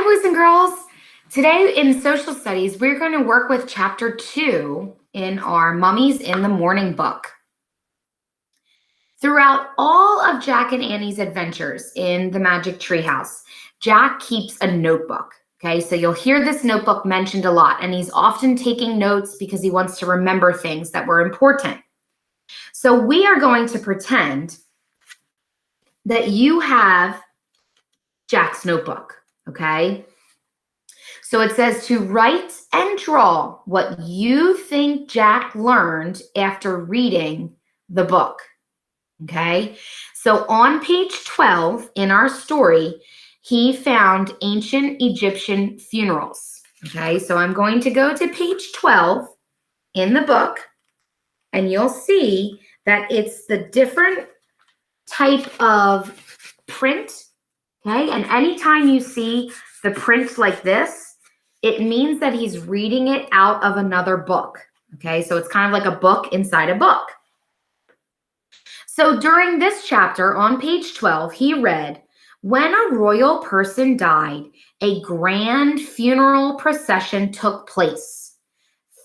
Hi, boys and girls. Today in social studies, we're going to work with chapter 2 in our Mummies in the Morning book. Throughout all of Jack and Annie's adventures in the Magic Treehouse, Jack keeps a notebook. Okay, so you'll hear this notebook mentioned a lot, and he's often taking notes because he wants to remember things that were important. So we are going to pretend that you have Jack's notebook, okay? So it says to write and draw what you think Jack learned after reading the book. Okay, so on page 12 in our story, he found ancient Egyptian funerals. Okay, so I'm going to go to page 12 in the book, and you'll see that it's the different type of print. Okay, and anytime you see the print like this, it means that he's reading it out of another book. Okay, so it's kind of like a book inside a book. So during this chapter on page 12, he read, when a royal person died, a grand funeral procession took place.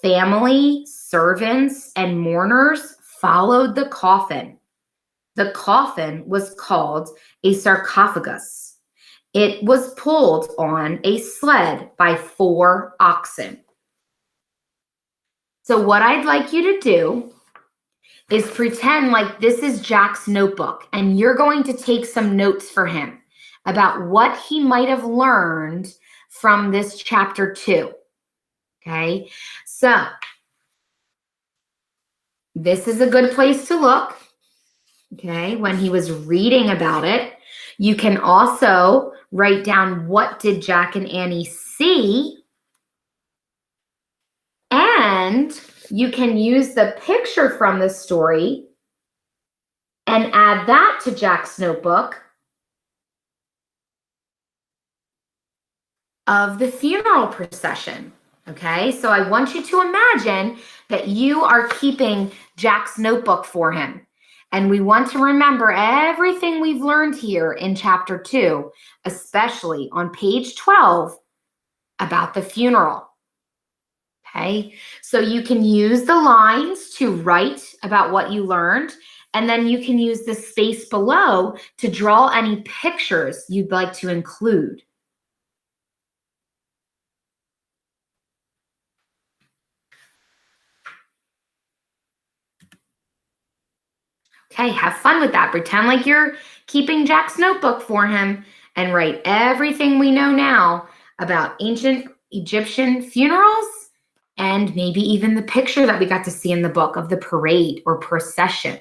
Family, servants, and mourners followed the coffin. The coffin was called a sarcophagus. It was pulled on a sled by 4 oxen. So what I'd like you to do is pretend like this is Jack's notebook, and you're going to take some notes for him about what he might have learned from this chapter 2. Okay, so this is a good place to look. Okay, when he was reading about it, you can also write down what did Jack and Annie see, and you can use the picture from the story and add that to Jack's notebook of the funeral procession. Okay, so I want you to imagine that you are keeping Jack's notebook for him. And we want to remember everything we've learned here in chapter 2, especially on page 12 about the funeral. Okay, so you can use the lines to write about what you learned, and then you can use the space below to draw any pictures you'd like to include. Okay, have fun with that. Pretend like you're keeping Jack's notebook for him and write everything we know now about ancient Egyptian funerals and maybe even the picture that we got to see in the book of the parade or procession.